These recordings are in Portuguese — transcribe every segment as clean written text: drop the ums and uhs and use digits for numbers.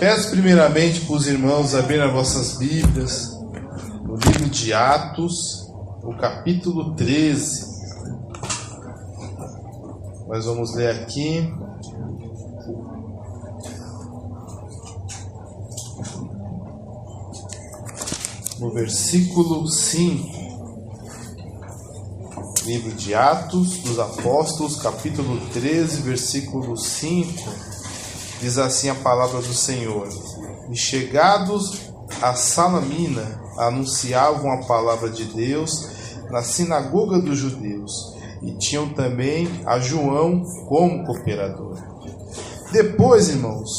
Peço primeiramente para os irmãos abrirem as vossas Bíblias no livro de Atos, o capítulo 13. Nós vamos ler aqui no versículo 5. Livro de Atos dos Apóstolos, capítulo 13, versículo 5, diz assim a palavra do Senhor: E chegados a Salamina, anunciavam a palavra de Deus na sinagoga dos judeus, e tinham também a João como cooperador. Depois, irmãos,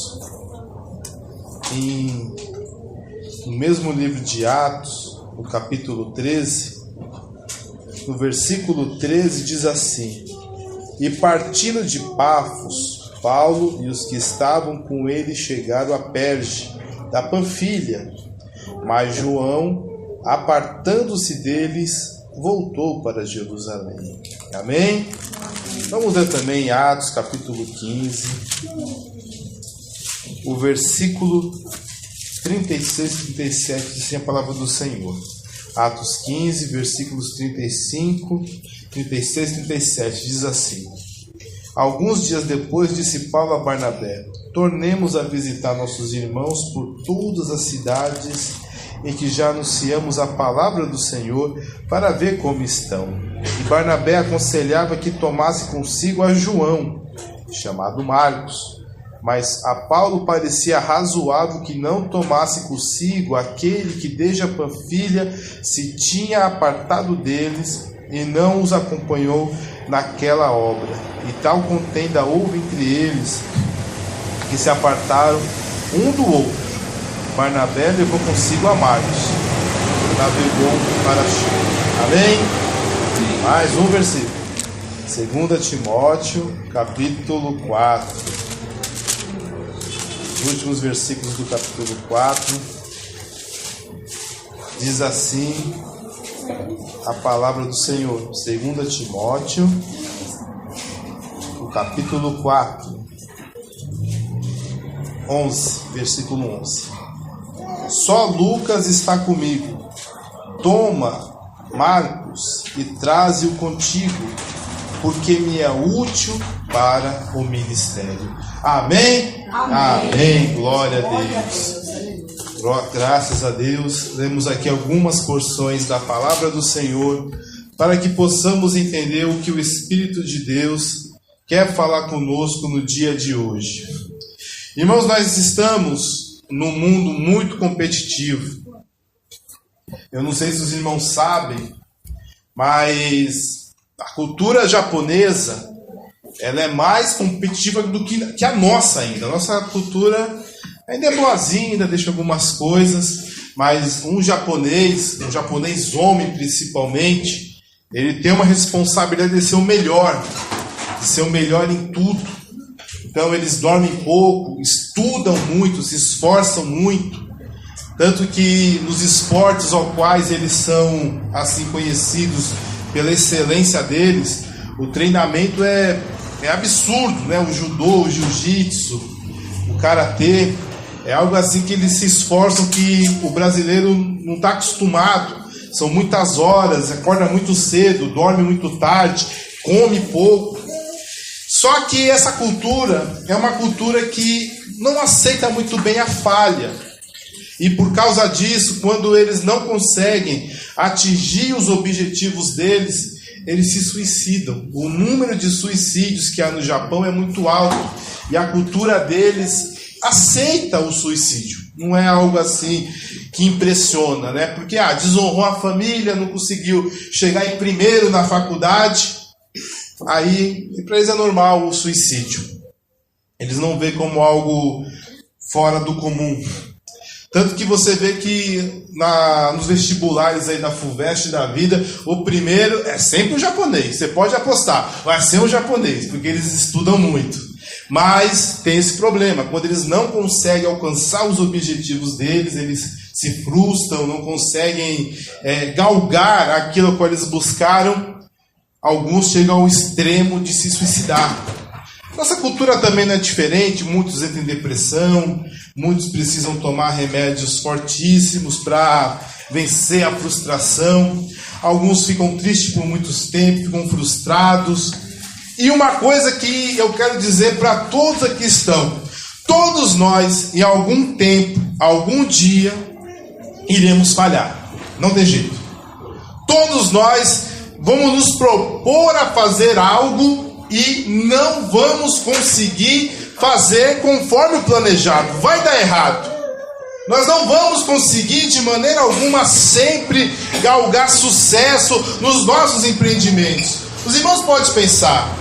no mesmo livro de Atos, no capítulo 13, no versículo 13 diz assim: E partindo de Pafos, Paulo e os que estavam com ele chegaram a Perge, da Panfilha. Mas João, apartando-se deles, voltou para Jerusalém. Amém? Vamos ler também Atos capítulo 15, o versículo 36 e 37, diz assim a palavra do Senhor. Atos 15, versículos 35, 36 e 37, diz assim: Alguns dias depois disse Paulo a Barnabé: Tornemos a visitar nossos irmãos por todas as cidades em que já anunciamos a palavra do Senhor, para ver como estão. E Barnabé aconselhava que tomasse consigo a João, chamado Marcos. Mas a Paulo parecia razoável que não tomasse consigo aquele que desde a Panfilha se tinha apartado deles e não os acompanhou naquela obra. E tal contenda houve entre eles, que se apartaram um do outro. Barnabé levou consigo a Marcos, navegou para Chipre. Amém? Mais um versículo. 2 Timóteo, capítulo 4. Os últimos versículos do capítulo 4, diz assim a palavra do Senhor. 2 Timóteo, o capítulo 4, 11, versículo 11. Só Lucas está comigo. Toma Marcos e traze-o contigo, porque me é útil para o ministério. Amém? Amém. Glória a Deus. Graças a Deus. Lemos aqui algumas porções da palavra do Senhor para que possamos entender o que o Espírito de Deus quer falar conosco no dia de hoje. Irmãos, nós estamos num mundo muito competitivo. Eu não sei se os irmãos sabem, mas a cultura japonesa, ela é mais competitiva do que a nossa ainda. A nossa cultura ainda é boazinha, ainda deixa algumas coisas, mas um japonês homem principalmente, ele tem uma responsabilidade de ser o melhor em tudo. Então eles dormem pouco, estudam muito, se esforçam muito, tanto que nos esportes aos quais eles são assim conhecidos pela excelência deles, o treinamento é absurdo, né? O judô, o jiu-jitsu, o karatê, é algo assim que eles se esforçam que o brasileiro não está acostumado. São muitas horas, acorda muito cedo, dorme muito tarde, come pouco. Só que essa cultura é uma cultura que não aceita muito bem a falha. E por causa disso, quando eles não conseguem atingir os objetivos deles, eles se suicidam. O número de suicídios que há no Japão é muito alto. E a cultura deles aceita o suicídio. Não é algo assim que impressiona, né? Porque desonrou a família, não conseguiu chegar em primeiro na faculdade. Aí, para eles é normal o suicídio. Eles não veem como algo fora do comum. Tanto que você vê que nos vestibulares aí da FUVEST da vida, o primeiro é sempre o japonês. Você pode apostar, vai ser um japonês, porque eles estudam muito. Mas tem esse problema, quando eles não conseguem alcançar os objetivos deles, eles se frustram, não conseguem galgar aquilo que eles buscaram, alguns chegam ao extremo de se suicidar. Nossa cultura também não é diferente, muitos entram em depressão, muitos precisam tomar remédios fortíssimos para vencer a frustração, alguns ficam tristes por muitos tempos, ficam frustrados. E uma coisa que eu quero dizer para todos aqui estão, todos nós, em algum tempo, algum dia, iremos falhar, não tem jeito. Todos nós vamos nos propor a fazer algo e não vamos conseguir fazer conforme o planejado. Vai dar errado. Nós não vamos conseguir de maneira alguma sempre galgar sucesso nos nossos empreendimentos. Os irmãos podem pensar,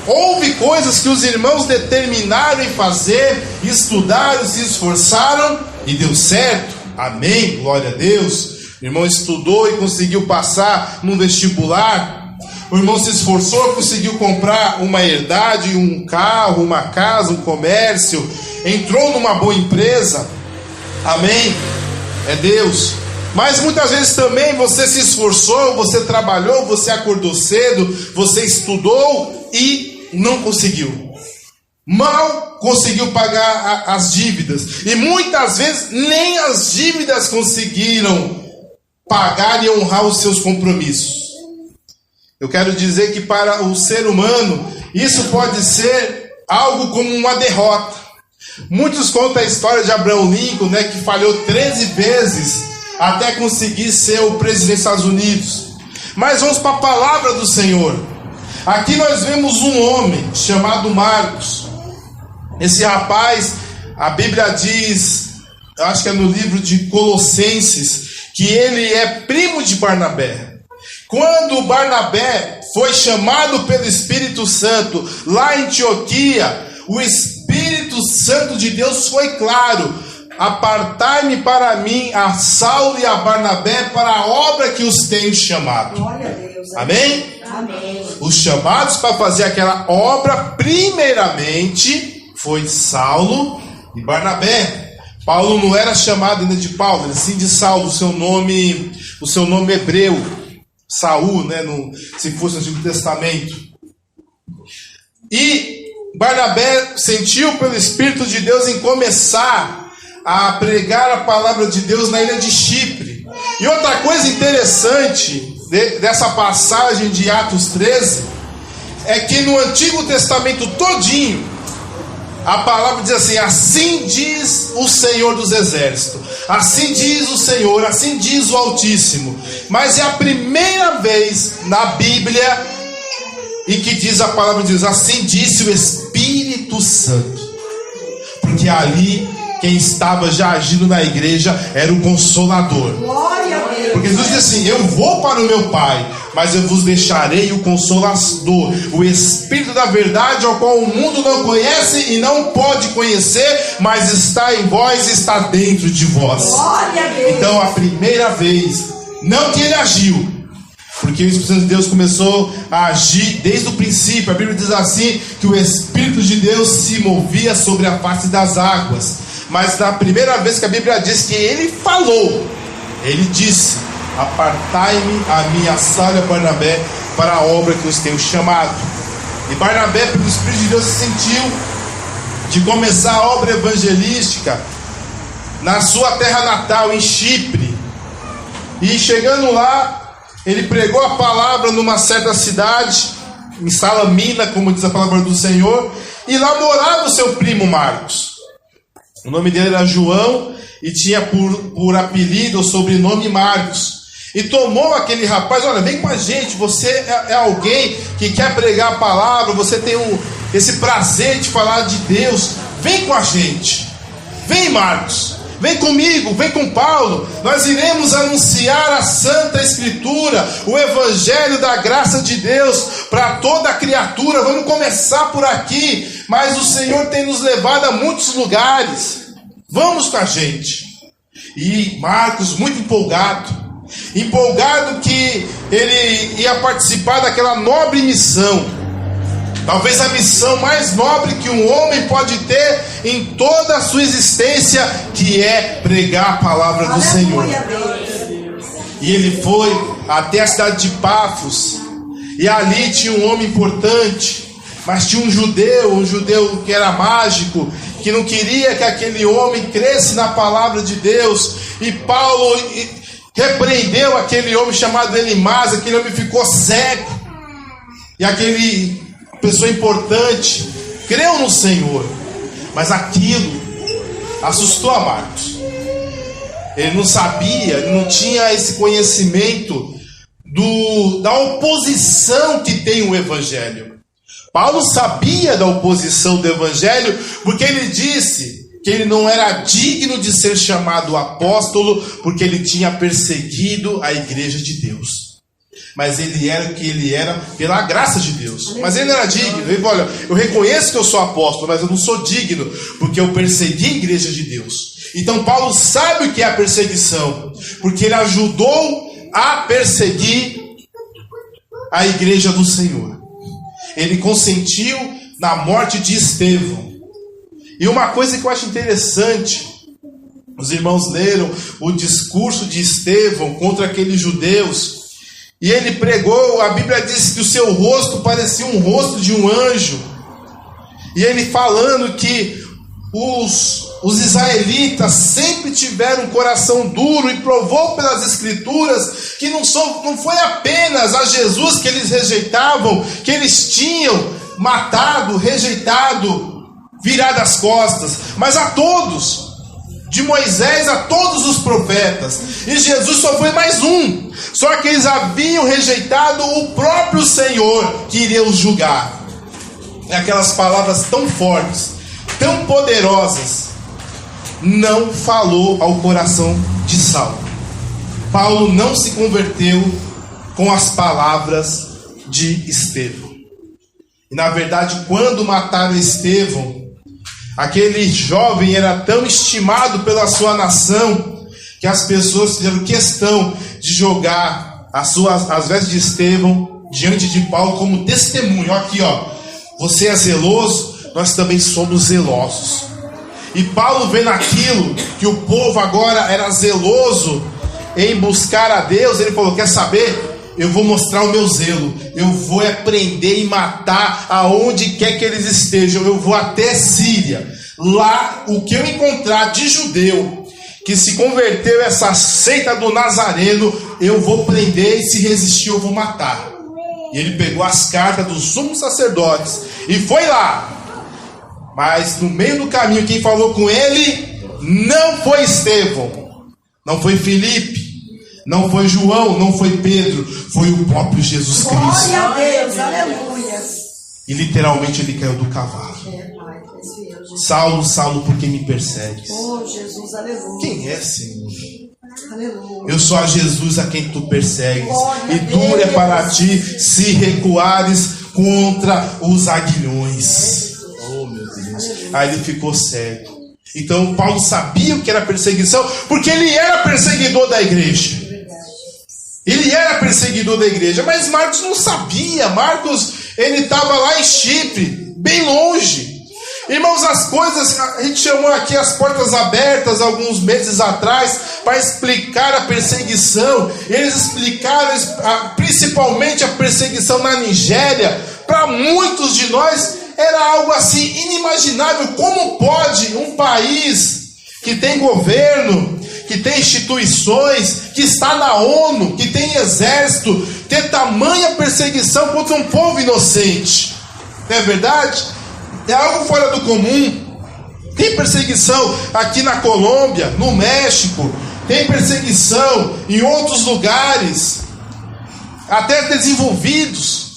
houve coisas que os irmãos determinaram em fazer, estudaram, se esforçaram e deu certo. Amém, glória a Deus. O irmão estudou e conseguiu passar no vestibular. O irmão se esforçou, conseguiu comprar uma herdade, um carro, uma casa, um comércio. Entrou numa boa empresa. Amém? É Deus. Mas muitas vezes também você se esforçou, você trabalhou, você acordou cedo, você estudou e não conseguiu. Mal conseguiu pagar as dívidas. E muitas vezes nem as dívidas conseguiram pagar e honrar os seus compromissos. Eu quero dizer que para o ser humano, isso pode ser algo como uma derrota. Muitos contam a história de Abraham Lincoln, né, que falhou 13 vezes até conseguir ser o presidente dos Estados Unidos. Mas vamos para a palavra do Senhor. Aqui nós vemos um homem chamado Marcos. Esse rapaz, a Bíblia diz, eu acho que é no livro de Colossenses, que ele é primo de Barnabé. Quando Barnabé foi chamado pelo Espírito Santo lá em Antioquia, o Espírito Santo de Deus foi claro: apartai-me para mim a Saulo e a Barnabé para a obra que os tenho chamado. Glória a Deus. Amém? Amém. Os chamados para fazer aquela obra, primeiramente, foi Saulo e Barnabé. Paulo não era chamado ainda de Paulo, era sim de Saulo, o seu nome hebreu, Saul, né, se fosse no Antigo Testamento. E Barnabé sentiu pelo Espírito de Deus em começar a pregar a palavra de Deus na ilha de Chipre. E outra coisa interessante dessa passagem de Atos 13 é que no Antigo Testamento todinho a palavra diz assim: assim diz o Senhor dos Exércitos, assim diz o Senhor, assim diz o Altíssimo. Mas é a primeira vez na Bíblia em que diz a palavra de Deus, assim disse o Espírito Santo. Porque ali quem estava já agindo na igreja era o Consolador. Porque Jesus diz assim: eu vou para o meu Pai, mas eu vos deixarei o Consolador, o Espírito da verdade, ao qual o mundo não conhece e não pode conhecer, mas está em vós e está dentro de vós. Então a primeira vez, não que ele agiu, porque o Espírito Santo de Deus começou a agir desde o princípio. A Bíblia diz assim, que o Espírito de Deus se movia sobre a face das águas. Mas na primeira vez que a Bíblia diz que ele falou, ele disse: apartai-me a minha Saulo e a Barnabé para a obra que os tenho chamado. E Barnabé, pelo Espírito de Deus, se sentiu de começar a obra evangelística na sua terra natal, em Chipre. E chegando lá, ele pregou a palavra numa certa cidade, em Salamina, como diz a palavra do Senhor. E lá morava o seu primo Marcos. O nome dele era João e tinha por apelido ou sobrenome Marcos. E tomou aquele rapaz: olha, vem com a gente, você é alguém que quer pregar a palavra, você tem esse prazer de falar de Deus, vem com a gente. Vem, Marcos, vem comigo, vem com Paulo. Nós iremos anunciar a Santa Escritura, o Evangelho da graça de Deus para toda a criatura. Vamos começar por aqui, mas o Senhor tem nos levado a muitos lugares. Vamos com a gente. E Marcos, muito empolgado que ele ia participar daquela nobre missão, talvez a missão mais nobre que um homem pode ter em toda a sua existência, que é pregar a palavra do Senhor. E ele foi até a cidade de Pafos, e ali tinha um homem importante, Mas tinha um judeu que era mágico, que não queria que aquele homem cresce na palavra de Deus. E Paulo repreendeu aquele homem chamado Elimas. Aquele homem ficou cego. E aquele pessoa importante creu no Senhor. Mas aquilo assustou a Marcos. Ele não sabia, ele não tinha esse conhecimento da oposição que tem o Evangelho. Paulo sabia da oposição do Evangelho, porque ele disse que ele não era digno de ser chamado apóstolo, porque ele tinha perseguido a igreja de Deus. Mas ele era o que ele era pela graça de Deus. Mas ele não era digno. Ele falou: olha, eu reconheço que eu sou apóstolo, mas eu não sou digno, porque eu persegui a igreja de Deus. Então Paulo sabe o que é a perseguição, porque ele ajudou a perseguir a igreja do Senhor. Ele consentiu na morte de Estevão. E uma coisa que eu acho interessante, os irmãos leram o discurso de Estevão contra aqueles judeus, e ele pregou, a Bíblia diz que o seu rosto parecia um rosto de um anjo, e ele falando que os israelitas sempre tiveram um coração duro, e provou pelas escrituras que não foi apenas a Jesus que eles rejeitavam, que eles tinham matado, rejeitado, virado as costas, mas a todos, de Moisés a todos os profetas. E Jesus só foi mais um. Só que eles haviam rejeitado o próprio Senhor que iria os julgar. Aquelas palavras tão fortes, tão poderosas, não falou ao coração de Saulo. Paulo não se converteu com as palavras de Estevão. E na verdade, quando mataram Estevão, aquele jovem era tão estimado pela sua nação, que as pessoas fizeram questão de jogar as vestes de Estevão diante de Paulo como testemunho. Aqui, ó, você é zeloso, nós também somos zelosos. E Paulo, vendo aquilo, que o povo agora era zeloso em buscar a Deus, ele falou: quer saber? Eu vou mostrar o meu zelo. Eu vou prender e matar aonde quer que eles estejam. Eu vou até Síria. Lá, o que eu encontrar de judeu que se converteu essa seita do Nazareno, eu vou prender, e se resistir eu vou matar. E ele pegou as cartas dos sumos sacerdotes e foi lá. Mas no meio do caminho, quem falou com ele não foi Estevão, não foi Filipe, não foi João, não foi Pedro, foi o próprio Jesus Cristo. Glória a Deus, aleluia. E literalmente ele caiu do cavalo. Saulo, Saulo, por que me persegues? Oh, Jesus, aleluia. Quem é, Senhor? Aleluia. Eu sou a Jesus a quem tu persegues. E duro é para ti se recuares contra os aguilhões. Oh, meu Deus. Aí ele ficou cego. Então Paulo sabia o que era perseguição, porque ele era perseguidor da igreja. Ele era perseguidor da igreja, mas Marcos não sabia. Marcos, ele estava lá em Chipre, bem longe. Irmãos, as coisas, a gente chamou aqui as portas abertas alguns meses atrás para explicar a perseguição. Eles explicaram principalmente a perseguição na Nigéria. Para muitos de nós era algo assim inimaginável. Como pode um país que tem governo, que tem instituições, que está na ONU, que tem exército, ter tamanha perseguição contra um povo inocente? Não é verdade? É algo fora do comum. Tem perseguição aqui na Colômbia, no México, tem perseguição em outros lugares, até desenvolvidos.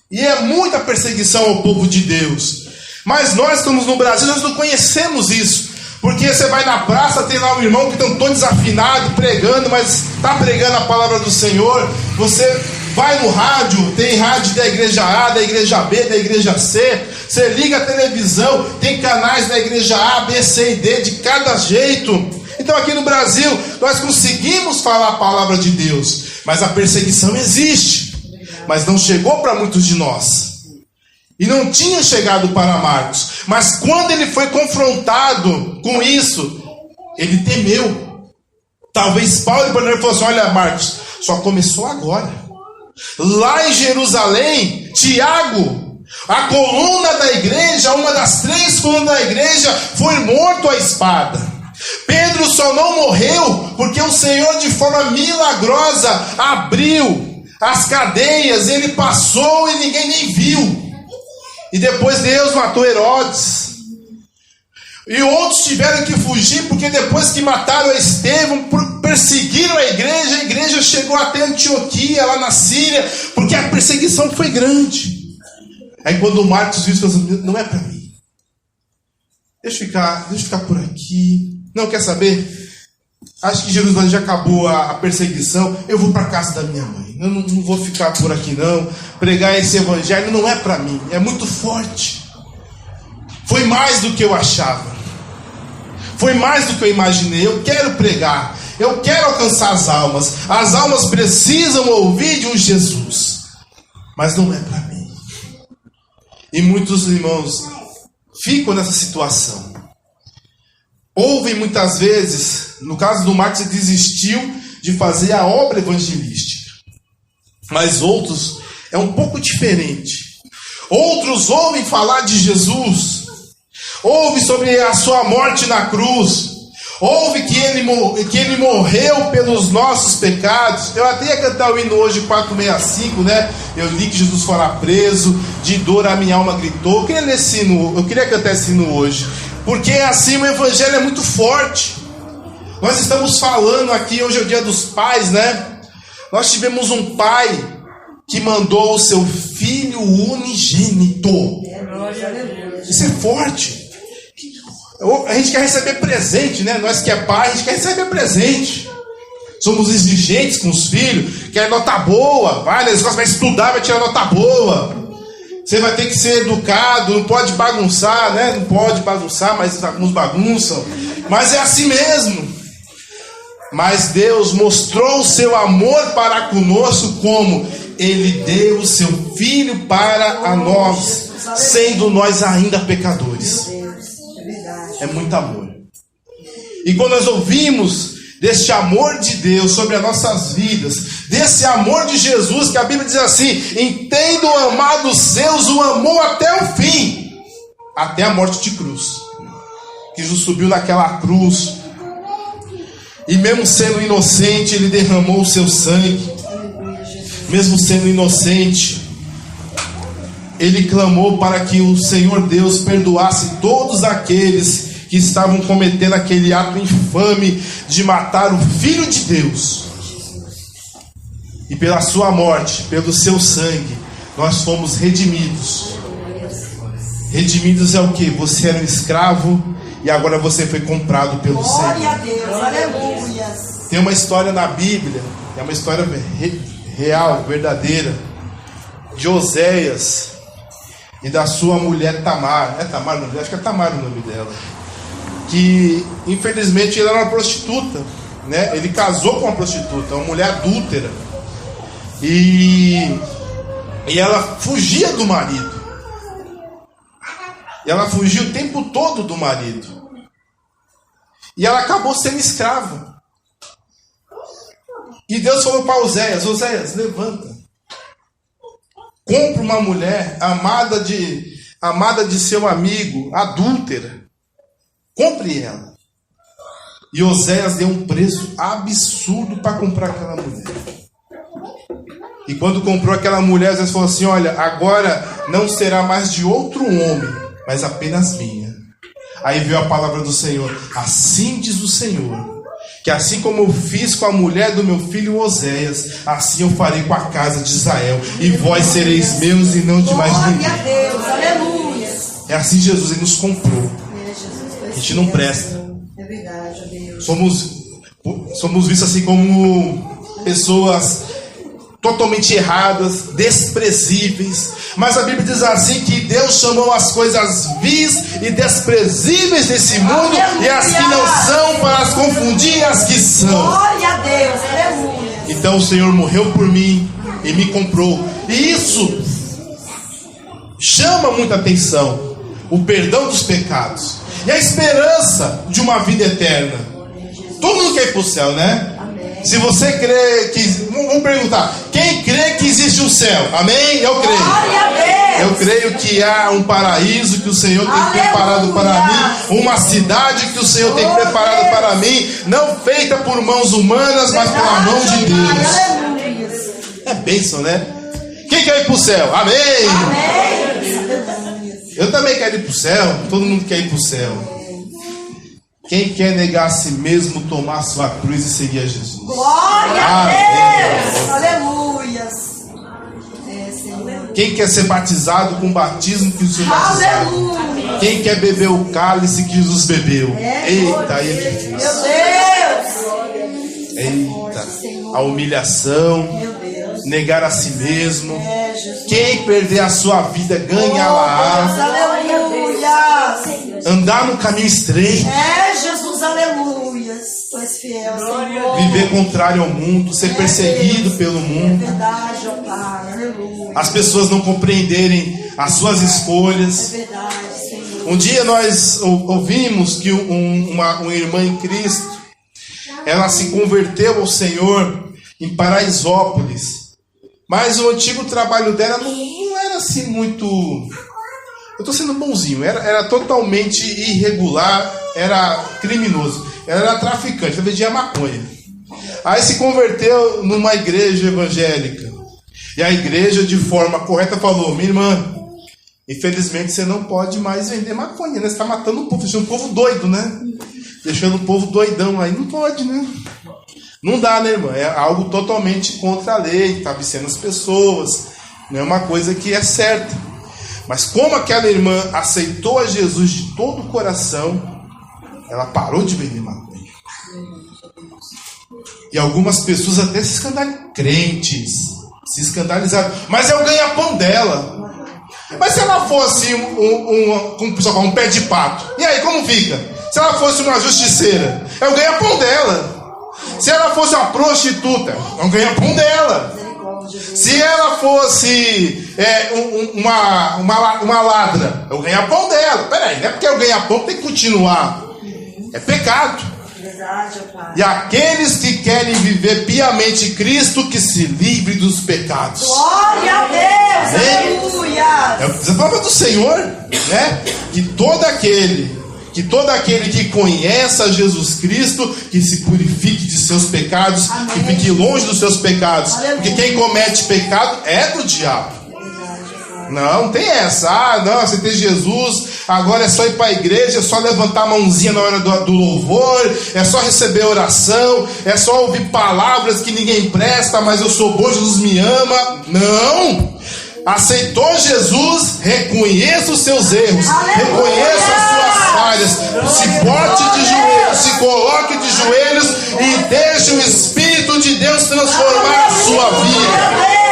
E é muita perseguição ao povo de Deus. Mas nós, estamos no Brasil, nós não conhecemos isso. Porque você vai na praça, tem lá um irmão que está todo desafinado, pregando, mas está pregando a palavra do Senhor. Você vai no rádio, tem rádio da igreja A, da igreja B, da igreja C. Você liga a televisão, tem canais da igreja A, B, C e D, de cada jeito. Então aqui no Brasil, nós conseguimos falar a palavra de Deus. Mas a perseguição existe. Mas não chegou para muitos de nós. E não tinha chegado para Marcos. Mas quando ele foi confrontado com isso, ele temeu. Talvez Paulo falou assim: olha, Marcos, só começou agora. Lá em Jerusalém, Tiago A coluna da igreja, uma das 3 colunas da igreja, foi morto à espada. Pedro só não morreu porque o Senhor, de forma milagrosa, abriu as cadeias. Ele passou e ninguém nem viu. E depois Deus matou Herodes. E outros tiveram que fugir, porque depois que mataram a Estevão, perseguiram a igreja chegou até Antioquia, lá na Síria, porque a perseguição foi grande. Aí quando o Marcos viu isso, falou: não é para mim. Deixa eu ficar por aqui. Não, quer saber? Acho que Jerusalém já acabou a perseguição. Eu vou para a casa da minha mãe. Eu não vou ficar por aqui não. Pregar esse evangelho não é para mim. É muito forte. Foi mais do que eu achava. Foi mais do que eu imaginei. Eu quero pregar. Eu quero alcançar as almas. As almas precisam ouvir de um Jesus. Mas não é para mim. E muitos irmãos ficam nessa situação. Ouvem muitas vezes, no caso do Marcos, ele desistiu de fazer a obra evangelística. Mas outros é um pouco diferente. Outros ouvem falar de Jesus, ouvem sobre a sua morte na cruz, ouvem que ele morreu pelos nossos pecados. Eu até ia cantar o hino hoje 465, né? Eu li que Jesus fora preso, de dor a minha alma gritou. Eu queria cantar esse hino hoje, porque assim o evangelho é muito forte. Nós estamos falando aqui, hoje é o dia dos pais, né? Nós tivemos um pai que mandou o seu filho unigênito. Isso é forte. A gente quer receber presente, né? Nós que é pai, a gente quer receber presente. Somos exigentes com os filhos, quer nota boa. Vai na escola, vai estudar, vai tirar nota boa. Você vai ter que ser educado, não pode bagunçar, né? Não pode bagunçar, mas alguns bagunçam. Mas é assim mesmo. Mas Deus mostrou o seu amor para conosco como Ele deu o seu Filho para a nós, sendo nós ainda pecadores. É muito amor. E quando nós ouvimos deste amor de Deus sobre as nossas vidas, desse amor de Jesus, que a Bíblia diz assim: entendo o amar dos seus, o amou até o fim, até a morte de cruz. Que Jesus subiu naquela cruz, e mesmo sendo inocente, Ele derramou o seu sangue. Mesmo sendo inocente, Ele clamou para que o Senhor Deus perdoasse todos aqueles que estavam cometendo aquele ato infame de matar o Filho de Deus. E pela sua morte, pelo seu sangue, nós fomos redimidos. Redimidos é o que? Você era um escravo e agora você foi comprado pelo Senhor. Glória a Deus, aleluia. Tem uma história na Bíblia, é uma história real, verdadeira, de Oséias e da sua mulher Tamar. É Tamar? Acho que é Tamar o nome dela. Que infelizmente ele era uma prostituta, né? Ele casou com uma prostituta, uma mulher adúltera, e ela fugia do marido, e ela fugia o tempo todo do marido, e ela acabou sendo escrava. E Deus falou para Oséias: Oséias, levanta, compra uma mulher amada de seu amigo, adúltera, compre ela. E Oséias deu um preço absurdo para comprar aquela mulher. E quando comprou aquela mulher, Oséias falou assim: olha, agora não será mais de outro homem, mas apenas minha. Aí veio a palavra do Senhor: assim diz o Senhor, que assim como eu fiz com a mulher do meu filho Oséias, assim eu farei com a casa de Israel, e vós sereis meus e não de mais ninguém. Glória a Deus, aleluia. É assim Jesus, Ele nos comprou. A gente não presta. É verdade, Deus. Somos vistos assim como pessoas totalmente erradas, desprezíveis. Mas a Bíblia diz assim que Deus chamou as coisas vis e desprezíveis desse mundo, aleluia, e as que não são, para as confundir as que são. Glória a Deus, aleluia. Então o Senhor morreu por mim e me comprou. E isso chama muita atenção. O perdão dos pecados e a esperança de uma vida eterna. Todo mundo quer ir para o céu, né? Amém. Se você crê que... Vamos perguntar: quem crê que existe um céu? Amém? Eu creio. Glória a Deus. Eu creio que há um paraíso que o Senhor tem preparado para mim, uma cidade que o Senhor tem preparado para mim, não feita por mãos humanas, mas pela mão de Deus. É bênção, né? Quem quer ir para o céu? Amém! Eu também quero ir para o céu, todo mundo quer ir para o céu. Quem quer negar a si mesmo, tomar a sua cruz e seguir a Jesus? Glória a Deus! Aleluia! Quem quer ser batizado com o batismo que o Senhor batizou? Quem quer beber o cálice que Jesus bebeu? Eita, aí é difícil. Meu Deus! Eita, a humilhação, negar a si mesmo. Quem perder a sua vida, ganha-la. Andar no caminho estreito. Jesus, aleluia. Tu és fiel, Senhor. Viver contrário ao mundo, ser perseguido pelo mundo. É verdade, ó Pai, aleluia. As pessoas não compreenderem as suas escolhas. É verdade, Senhor. Um dia nós ouvimos que uma irmã em Cristo, ela se converteu ao Senhor em Paraisópolis. Mas o antigo trabalho dela não era assim muito... Eu estou sendo bonzinho. Era totalmente irregular, era criminoso. Ela era traficante, ela vendia maconha. Aí se converteu numa igreja evangélica. E a igreja, de forma correta, falou: minha irmã, infelizmente você não pode mais vender maconha, né? Você está matando o povo, deixando o povo doido, né? Deixando o povo doidão aí, não pode, né? Não dá, né, irmã? É algo totalmente contra a lei, está viciando as pessoas. Não é uma coisa que é certa. Mas como aquela irmã aceitou a Jesus de todo o coração, ela parou de vender maconha. E algumas pessoas até se escandalizaram, crentes, se escandalizaram. Mas é o ganha-pão dela. Mas se ela fosse como o pessoal fala, um pé de pato, e aí como fica? Se ela fosse uma justiceira, é o ganha-pão dela. Se ela fosse uma prostituta, é o ganha-pão dela. Se ela fosse uma ladra, é o ganha-pão dela. Peraí, não é porque é o ganha-pão que tem que continuar. É pecado. E aqueles que querem viver piamente Cristo, que se livre dos pecados. Glória a Deus, aleluia. É a palavra do Senhor, né? Que todo aquele que conheça Jesus Cristo, que se purifique de seus pecados, amém, que fique longe dos seus pecados. Aleluia. Porque quem comete pecado é do diabo. Não tem essa. Não, você tem Jesus, agora é só ir para a igreja, é só levantar a mãozinha na hora do louvor, é só receber oração, é só ouvir palavras que ninguém presta, mas eu sou bom, Jesus me ama. Não! Aceitou Jesus, reconheça os seus erros, reconheça as suas falhas, se bote de joelhos, se coloque de joelhos e deixe o Espírito de Deus transformar a sua vida.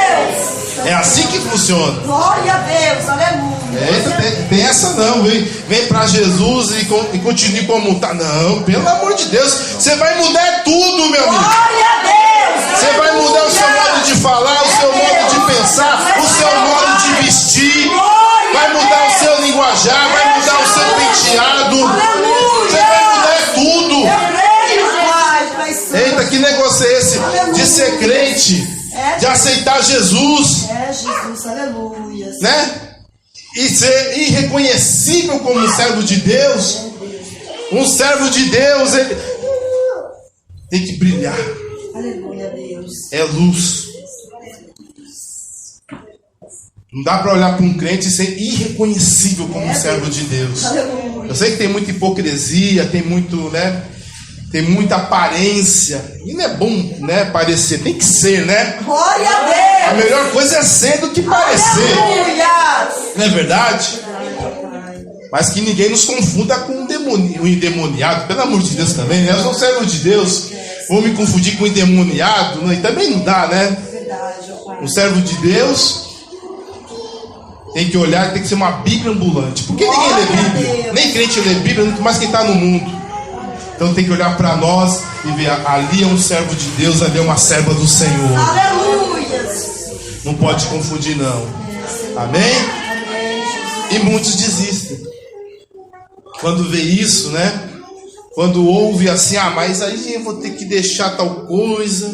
É assim que funciona. Glória a Deus, aleluia. Tem essa não, vem para Jesus e continue como está. Não, pelo amor de Deus, você vai mudar tudo, meu amigo. Glória a Deus. Você vai mudar o seu modo de falar, o seu modo de pensar, o seu modo de vestir. Vai mudar o seu linguajar, vai mudar o seu penteado. Você vai mudar tudo. Eita, que negócio é esse de ser crente? De aceitar Jesus, Jesus, aleluia, né? E ser irreconhecível como um servo de Deus. Um servo de Deus, ele tem que brilhar. Aleluia, Deus. É luz. Não dá para olhar para um crente e ser irreconhecível como um servo de Deus. Aleluia. Eu sei que tem muita hipocrisia, tem muito, né? Tem muita aparência. E não é bom, né, parecer. Tem que ser, né? Glória a Deus. A melhor coisa é ser do que parecer. Aleluia. Não é verdade? Mas que ninguém nos confunda com o endemoniado. Pelo amor de Deus também, né? Eu sou servo de Deus. Vou me confundir com o endemoniado? Não, e também não dá, né? Um servo de Deus tem que olhar, tem que ser uma Bíblia ambulante. Porque ninguém lê Bíblia. Nem crente lê Bíblia, muito mais quem está no mundo. Então tem que olhar para nós e ver, ali é um servo de Deus, ali é uma serva do Senhor. Aleluia. Não pode confundir, não. Amém? E muitos desistem. Quando vê isso, né? Quando ouve assim, mas aí eu vou ter que deixar tal coisa.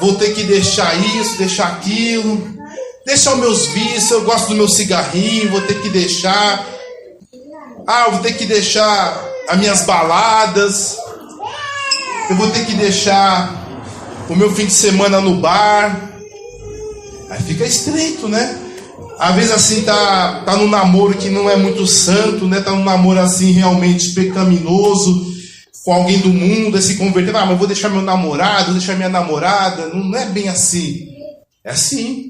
Vou ter que deixar isso, deixar aquilo. deixar os meus vícios, eu gosto do meu cigarrinho, vou ter que deixar. Eu vou ter que deixar as minhas baladas. Eu vou ter que deixar o meu fim de semana no bar. Aí fica estreito, né? Às vezes assim tá num namoro que não é muito santo, né? Tá num namoro assim realmente pecaminoso, com alguém do mundo, aí se converter. Mas eu vou deixar meu namorado, vou deixar minha namorada. Não é bem assim. É assim.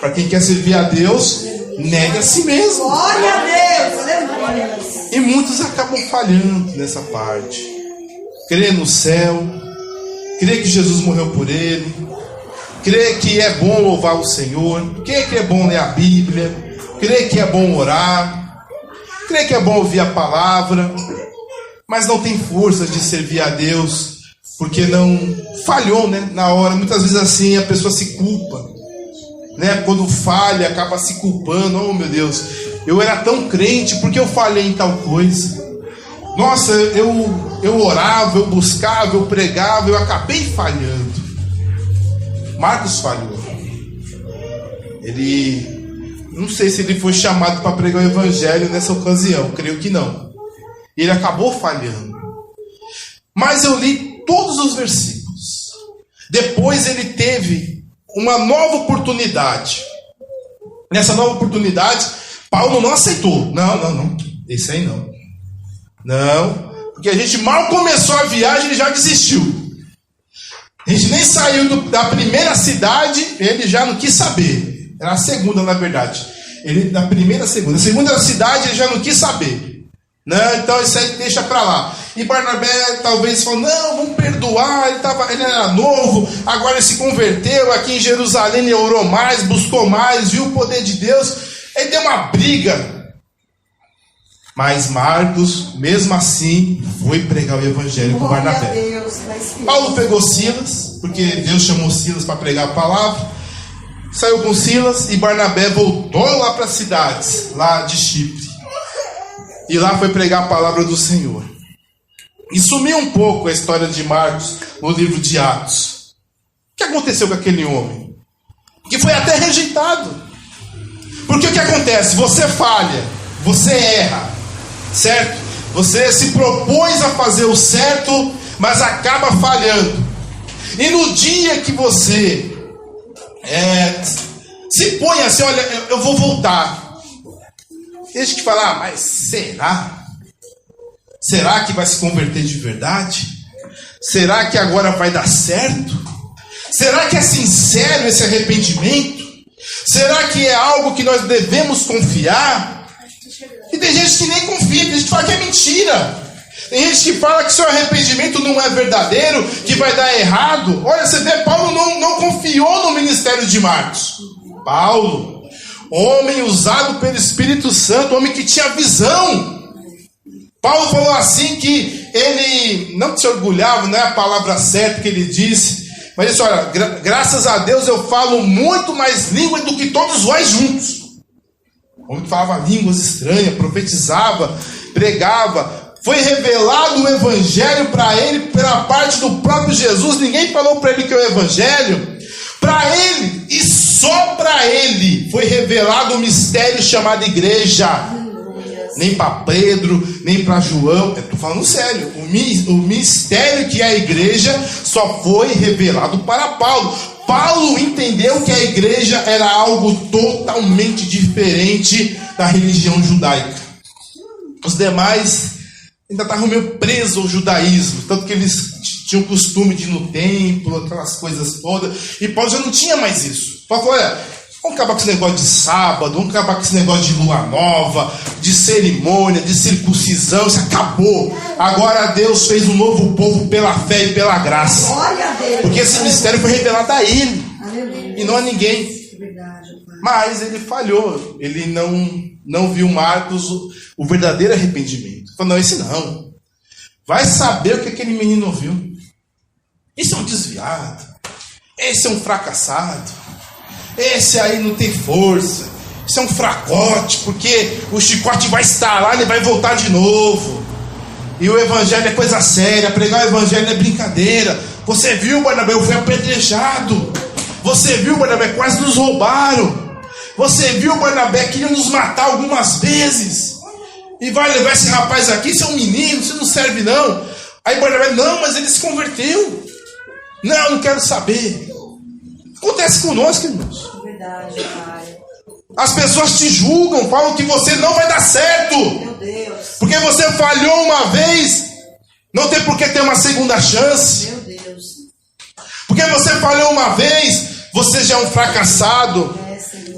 Para quem quer servir a Deus, nega a si mesmo. Glória a Deus, aleluia. E muitos acabam falhando nessa parte. Crer no céu, crer que Jesus morreu por ele, crer que é bom louvar o Senhor, crer que é bom ler a Bíblia, crer que é bom orar, crer que é bom ouvir a palavra, mas não tem força de servir a Deus, porque não falhou, né, na hora. Muitas vezes assim a pessoa se culpa, né? Quando falha, acaba se culpando. Oh meu Deus, eu era tão crente, porque eu falhei em tal coisa? Nossa, eu orava, eu buscava, eu pregava, eu acabei falhando. Marcos falhou. Ele, não sei se ele foi chamado para pregar o evangelho nessa ocasião, creio que não. Ele acabou falhando. Mas eu li todos os versículos. Depois ele teve uma nova oportunidade. Nessa nova oportunidade, Paulo não aceitou. Não. Esse aí não. Não. Porque a gente mal começou a viagem, ele já desistiu. A gente nem saiu da primeira cidade, ele já não quis saber. Era a segunda, na verdade. Ele na primeira, segunda. A segunda cidade, ele já não quis saber. Não, então isso aí deixa pra lá. E Barnabé talvez falou: não, vamos perdoar. Ele era novo, agora ele se converteu aqui em Jerusalém, ele orou mais, buscou mais, viu o poder de Deus. Ele deu uma briga. Mas Marcos, mesmo assim, foi pregar o evangelho com Barnabé. Paulo pegou Silas, porque Deus chamou Silas para pregar a palavra. Saiu com Silas e Barnabé voltou lá para as cidades, lá de Chipre. E lá foi pregar a palavra do Senhor. E sumiu um pouco a história de Marcos no livro de Atos. O que aconteceu com aquele homem? Que foi até rejeitado. Porque o que acontece? Você falha, você erra, certo? Você se propôs a fazer o certo, mas acaba falhando. E no dia que você se põe assim: olha, eu vou voltar. Deixa eu te falar, mas será? Será que vai se converter de verdade? Será que agora vai dar certo? Será que é sincero esse arrependimento? Será que é algo que nós devemos confiar? E tem gente que nem confia, tem gente que fala que é mentira. Tem gente que fala que seu arrependimento não é verdadeiro, que vai dar errado. Olha, você vê, Paulo não confiou no ministério de Marcos. Paulo, homem usado pelo Espírito Santo, homem que tinha visão. Paulo falou assim que ele não se orgulhava, não é a palavra certa que ele disse, mas disse: olha, graças a Deus eu falo muito mais línguas do que todos vós juntos. O homem que falava línguas estranhas, profetizava, pregava. Foi revelado o evangelho para ele pela parte do próprio Jesus. Ninguém falou para ele que é o evangelho. Para ele, e só para ele, foi revelado o mistério chamado igreja. Nem para Pedro, nem para João. Estou falando sério. O mistério que é a igreja só foi revelado para Paulo. Paulo entendeu que a igreja era algo totalmente diferente da religião judaica. Os demais ainda estavam meio presos ao judaísmo, tanto que eles tinham o costume de ir no templo, aquelas coisas todas. E Paulo já não tinha mais isso. Paulo falou: olha, vamos acabar com esse negócio de sábado, vamos acabar com esse negócio de lua nova, de cerimônia, de circuncisão. Isso acabou. Agora Deus fez um novo povo pela fé e pela graça. Porque esse mistério foi revelado a ele e não a ninguém. Mas ele falhou. Ele não viu Marcos o verdadeiro arrependimento. Ele falou: não, esse não. Vai saber o que aquele menino ouviu. Esse é um desviado. Esse é um fracassado. Esse aí não tem força. Esse é um fracote, porque o chicote vai estalar, ele vai voltar de novo. E o evangelho é coisa séria. Pregar o evangelho é brincadeira. Você viu, Barnabé? Eu fui apedrejado. Você viu, Barnabé? Quase nos roubaram. Você viu, Barnabé, queria nos matar algumas vezes. E vai levar esse rapaz aqui, você é um menino, você não serve não. Aí Barnabé, não, mas ele se converteu. Não quero saber. Acontece conosco, irmãos. Verdade, Pai. As pessoas te julgam, falam que você não vai dar certo. Meu Deus. Porque você falhou uma vez, não tem por que ter uma segunda chance. Meu Deus. Porque você falhou uma vez, você já é um fracassado.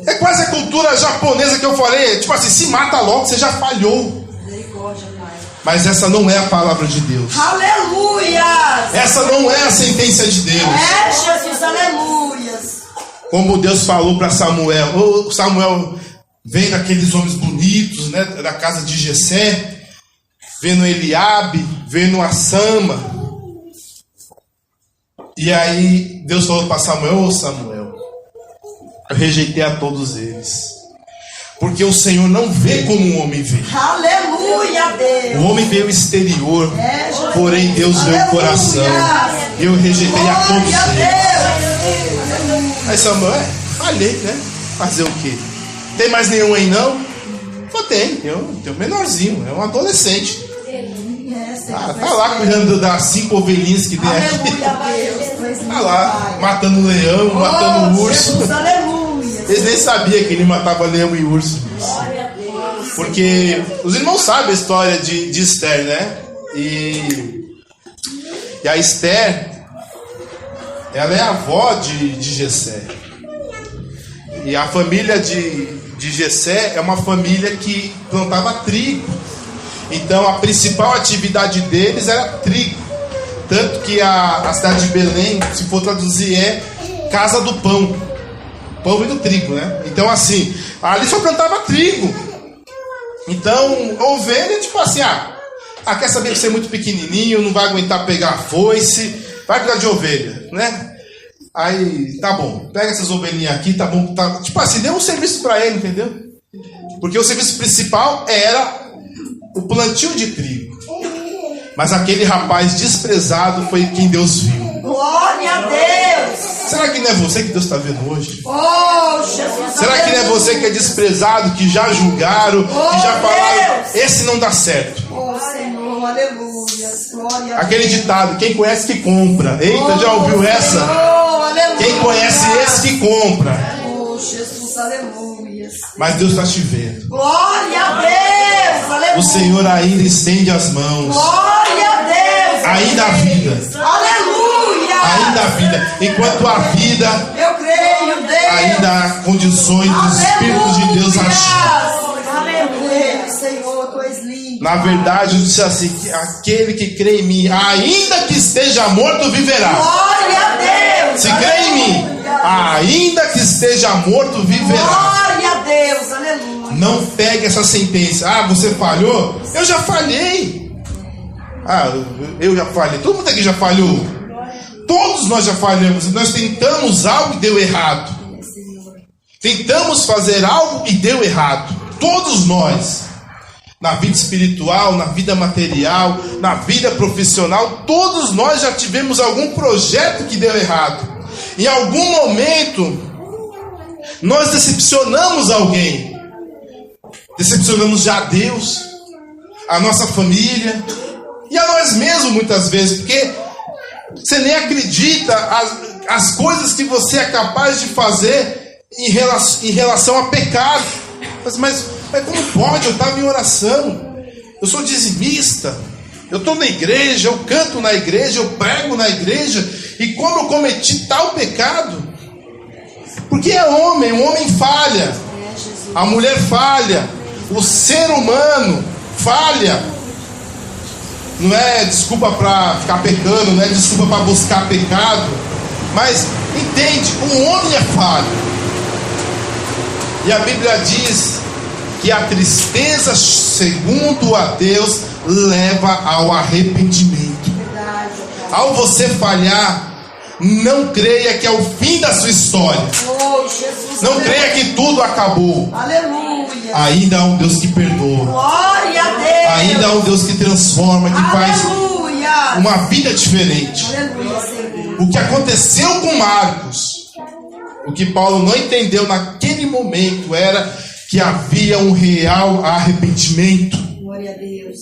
É quase a cultura japonesa que eu falei. Tipo assim, se mata logo, você já falhou. Misericórdia, Pai. Mas essa não é a palavra de Deus. Aleluia. Essa não é a sentença de Deus. É, Jesus, aleluias. Como Deus falou para Samuel. Ô, Samuel, vendo aqueles homens bonitos, né, da casa de Jessé, vendo Eliabe, vendo a Sama. E aí Deus falou para Samuel: ô Samuel, eu rejeitei a todos eles, porque o Senhor não vê como o homem vê. Aleluia, Deus. O homem vê o exterior, porém Deus vê o coração. Eu rejeitei a todos eles. Aí Samuel, falhei, né? Fazer o quê? Tem mais nenhum aí não? Falei, tem um menorzinho, é um adolescente. Tá lá cuidando das 5 ovelhinhas que tem aqui. Tá lá, matando leão, matando urso. Eles nem sabiam que ele matava leão e urso. Porque os irmãos sabem a história de Esther, né? E a Esther, ela é a avó de Jessé. E a família de Jessé é uma família que plantava trigo. Então a principal atividade deles era trigo. Tanto que a cidade de Belém, se for traduzir, é casa do pão. Pão e do trigo, né? Então assim, ali só plantava trigo. Então, ovelha, tipo assim, quer saber que você é muito pequenininho, não vai aguentar pegar a foice, vai cuidar de ovelha, né? Aí, tá bom, pega essas ovelhinhas aqui, tá bom, tá, tipo assim, deu um serviço para ele, entendeu? Porque o serviço principal era o plantio de trigo. Mas aquele rapaz desprezado foi quem Deus viu. Glória a Deus. Será que não é você que Deus está vendo hoje? Oh, Jesus. Será que não é você que é desprezado, que já julgaram, que já falaram, esse não dá certo? Oh, Senhor, aleluia. Glória a Aquele ditado, quem conhece que compra. Eita, já ouviu essa? Aleluia. Quem conhece esse que compra. Oh, Jesus, aleluia. Mas Deus está te vendo. Glória a Deus, aleluia. O Senhor ainda estende as mãos. Glória a Deus. Ainda há vida. Aleluia. Ainda há vida. Enquanto há vida, eu creio, Deus. Ainda há condições dos Espíritos de Deus agir. Aleluia, Senhor, tu és lindo. Na verdade, eu disse assim, que aquele que crê em mim, ainda que esteja morto, viverá. Glória a Deus. Se crê em mim, ainda que esteja morto, viverá. Glória a Deus, aleluia. Não pegue essa sentença. Você falhou? Eu já falhei. Eu já falhei. Todo mundo aqui já falhou. Todos nós já falhamos. Nós tentamos algo e deu errado. Tentamos fazer algo e deu errado. Todos nós. Na vida espiritual, na vida material, na vida profissional, todos nós já tivemos algum projeto que deu errado. Em algum momento, nós decepcionamos alguém. Decepcionamos já a Deus, a nossa família e a nós mesmos muitas vezes, porque você nem acredita as coisas que você é capaz de fazer em relação a pecado. Mas como pode? Eu estava em oração, eu sou dizimista, eu estou na igreja, eu canto na igreja, eu prego na igreja, e como eu cometi tal pecado? Porque é homem, o homem falha, a mulher falha, o ser humano falha. Não é desculpa para ficar pecando, não é desculpa para buscar pecado, mas entende, o homem é falho. E a Bíblia diz que a tristeza, segundo a Deus, leva ao arrependimento. Ao você falhar, não creia que é o fim da sua história. Não creia que tudo acabou. Aleluia. Ainda há um Deus que perdoa. Glória a Deus. Ainda há um Deus que transforma, que faz uma vida diferente. Aleluia, Senhor. O que aconteceu com Marcos O que Paulo não entendeu naquele momento era que havia um real arrependimento. Glória a Deus.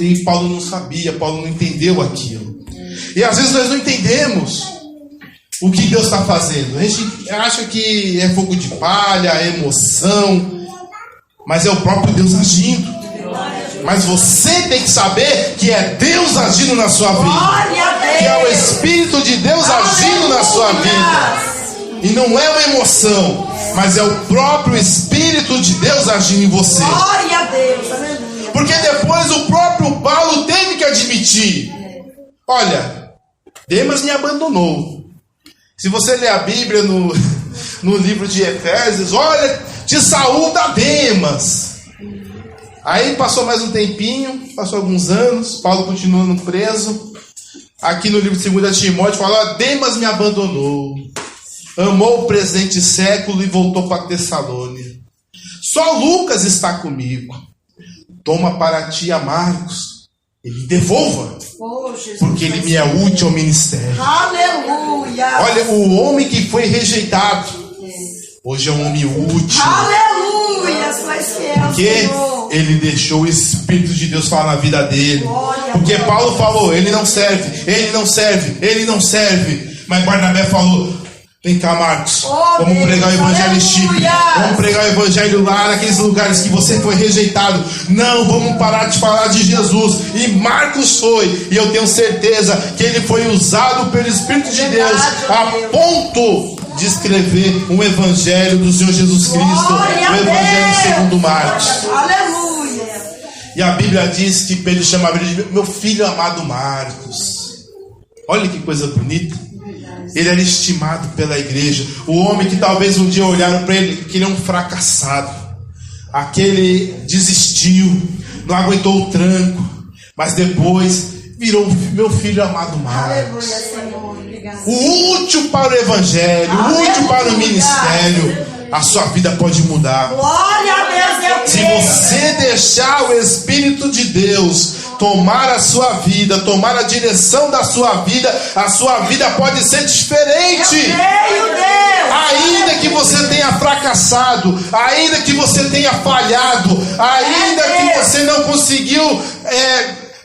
E Paulo não sabia, Paulo não entendeu aquilo. E às vezes nós não entendemos o que Deus está fazendo. A gente acha que é fogo de palha, é emoção, mas é o próprio Deus agindo. Mas você tem que saber que é Deus agindo na sua vida, que é o Espírito de Deus agindo na sua vida. E não é uma emoção, mas é o próprio Espírito de Deus agindo em você. Glória a Deus, aleluia. Porque depois o próprio Paulo teve que admitir: olha, Demas me abandonou. Se você ler a Bíblia no livro de Efésios, olha, te saúda Demas. Aí passou mais um tempinho, passou alguns anos, Paulo continuando preso. Aqui no livro de 2 Timóteo fala: Demas me abandonou, amou o presente século e voltou para Tessalônia. Só Lucas está comigo. Toma para ti a Marcos e me devolva, porque ele me é útil ao ministério. Aleluia. Olha, o homem que foi rejeitado hoje é um homem útil. Aleluia, tu és fiel, Porque Senhor. ele deixou o Espírito de Deus falar na vida dele. Glória Porque a Deus. Paulo falou: ele não serve, ele não serve, ele não serve. Mas Barnabé falou: vem cá, Marcos, vamos Deus, pregar o evangelho em Chipre, aleluia. vamos pregar o evangelho lá naqueles lugares que você foi rejeitado. Não, vamos parar de falar de Jesus. E Marcos foi, e eu tenho certeza que ele foi usado pelo Espírito de Deus a ponto de escrever um evangelho do Senhor Jesus Cristo, Glória o a evangelho Deus. segundo Marcos. Aleluia. E a Bíblia diz que ele chamava ele de meu filho amado Marcos. Olha que coisa bonita. Ele era estimado pela igreja. O homem que talvez um dia olharam para ele que ele é um fracassado. Aquele desistiu, não aguentou o tranco, mas depois virou meu filho amado Marcos. Aleluia, Senhor. Obrigado. O útil para o evangelho, o útil para o ministério. A sua vida pode mudar. Glória a Deus, eu Se creio. você deixar o Espírito de Deus tomar a sua vida, tomar a direção da sua vida, a sua vida pode ser diferente. Creio, Deus. Ainda que você tenha fracassado, ainda que você tenha falhado, ainda que você não conseguiu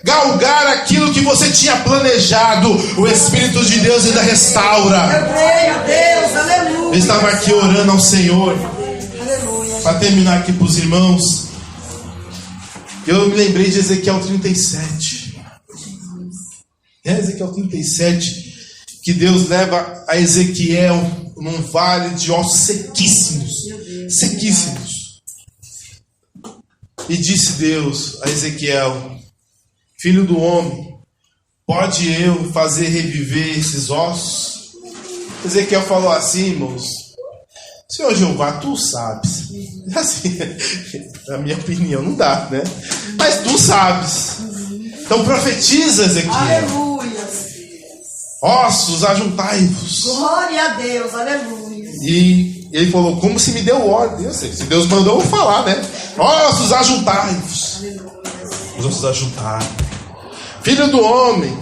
galgar aquilo que você tinha planejado, o Espírito de Deus ainda restaura. Eu creio, Deus. Aleluia. Eu estava aqui orando ao Senhor. Aleluia. Para terminar aqui para os irmãos, eu me lembrei de Ezequiel 37. Ezequiel 37, que Deus leva a Ezequiel num vale de ossos sequíssimos. Sequíssimos. E disse Deus a Ezequiel: filho do homem, pode eu fazer reviver esses ossos? Ezequiel falou assim, irmãos: Senhor Jeová, tu sabes. Assim, na minha opinião, não dá, né? Mas tu sabes. Então profetiza, Ezequiel. Aleluia. Ossos, ajuntai-vos. Glória a Deus. Aleluia. E ele falou: como se me deu ordem. Eu sei, se Deus mandou, eu vou falar, né? Ossos, ajuntai-vos. Os ossos ajuntaram. Filho do homem,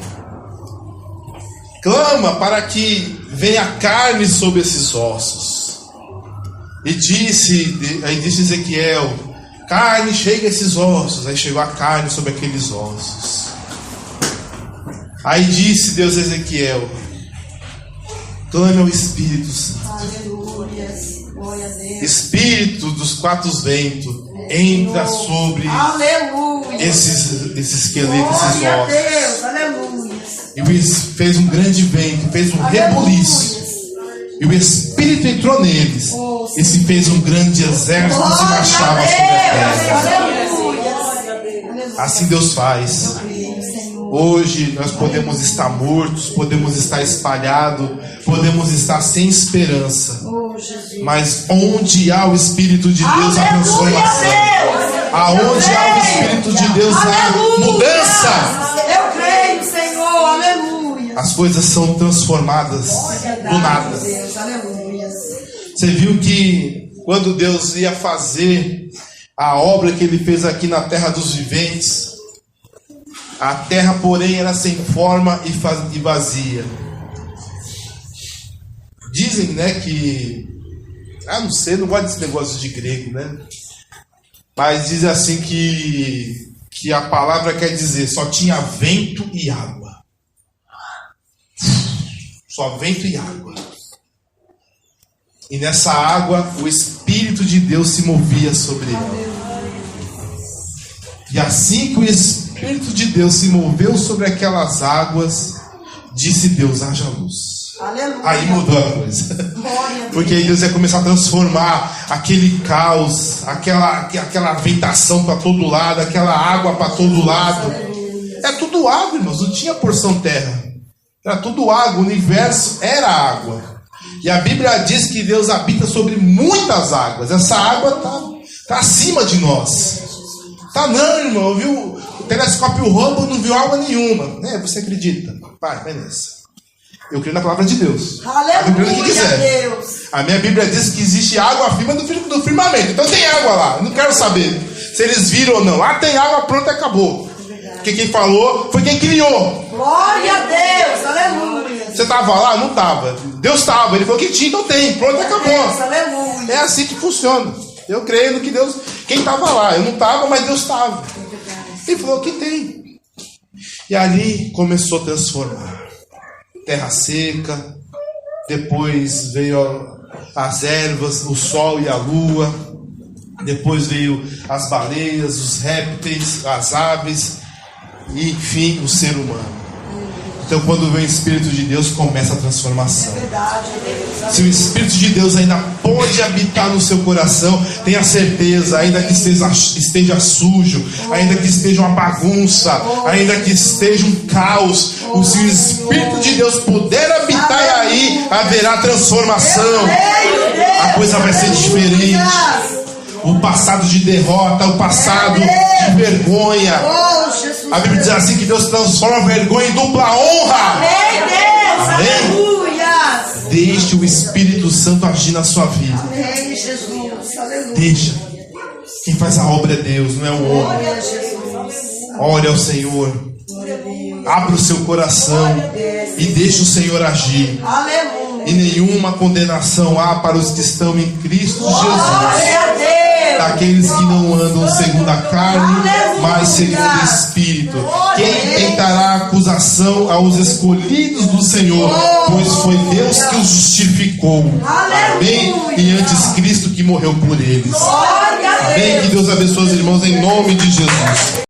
clama para que venha carne sobre esses ossos. E disse Ezequiel: carne, chega a esses ossos. Aí chegou a carne sobre aqueles ossos. Aí disse Deus a Ezequiel: clame ao Espírito Santo. Aleluia. Glória a Deus. Espírito dos quatro ventos, entra sobre Aleluia. esses esqueletos, esses Glória a ossos. Deus. Aleluia. E fez um grande vento, fez um rebuliço. E o Espírito entrou neles. E se fez um grande exército que se marchava sobre a terra. Aleluia. Assim Deus faz. Hoje nós podemos estar mortos, podemos estar espalhados, podemos estar sem esperança. Oh, Jesus. Mas onde há o Espírito de Deus, há transformação. Aonde há o Espírito de Deus, há mudança. Eu creio, Senhor. Aleluia. As coisas são transformadas do nada. Deus. Aleluia. Você viu que quando Deus ia fazer a obra que Ele fez aqui na terra dos viventes, a terra, porém, era sem forma e vazia. dizem, né, que... não sei, não gosto desse negócio de grego, né? Mas diz assim que a palavra quer dizer só tinha vento e água. Só vento e água. E nessa água o Espírito de Deus se movia sobre ela. E assim que o Espírito de Deus se moveu sobre aquelas águas, disse Deus: haja luz. Aleluia. Aí mudou a coisa. Porque aí Deus ia começar a transformar aquele caos, aquela ventação para todo lado, aquela água para todo lado. É tudo água, irmãos, não tinha porção terra. Era tudo água, o universo era água. E a Bíblia diz que Deus habita sobre muitas águas. Essa água está acima de nós. Tá não, irmão, viu? O telescópio Hubble não viu água nenhuma. Você acredita? Vai nessa. Eu creio na palavra de Deus. Aleluia, Deus. A minha Bíblia diz que existe água acima do firmamento. Então tem água lá. Eu não quero saber se eles viram ou não. Tem água, pronto, acabou. Porque quem falou foi quem criou. Glória a Deus, aleluia. Você estava lá? Não estava. Deus estava. Ele falou que tinha, então tem. Pronto, acabou. Deus, aleluia. É assim que funciona. Eu creio no que Deus... Quem estava lá? Eu não estava, mas Deus estava. Ele falou que tem. E ali começou a transformar. Terra seca. Depois veio as ervas, o sol e a lua. Depois veio as baleias, os répteis, as aves. E enfim, o ser humano. Então quando vem o Espírito de Deus, começa a transformação. Se o Espírito de Deus ainda pode habitar no seu coração, tenha certeza, ainda que esteja sujo, ainda que esteja uma bagunça, ainda que esteja um caos, se o Espírito de Deus puder habitar aí, haverá transformação. A coisa vai ser diferente. O passado de derrota, o passado de vergonha. A Bíblia diz assim que Deus transforma a vergonha em dupla honra. Amém, Deus. Aleluia. Deixe o Espírito Santo agir na sua vida. Amém, Jesus. Aleluia. Deixa. Quem faz a obra é Deus, não é o homem. Ore ao Senhor. Abra o seu coração e deixe o Senhor agir. Aleluia. E nenhuma condenação há para os que estão em Cristo Jesus. Daqueles que não andam segundo a carne, mas segundo o Espírito. Quem tentará acusação aos escolhidos do Senhor? Pois foi Deus que os justificou. Amém? E antes Cristo que morreu por eles. Amém? Que Deus abençoe os irmãos em nome de Jesus.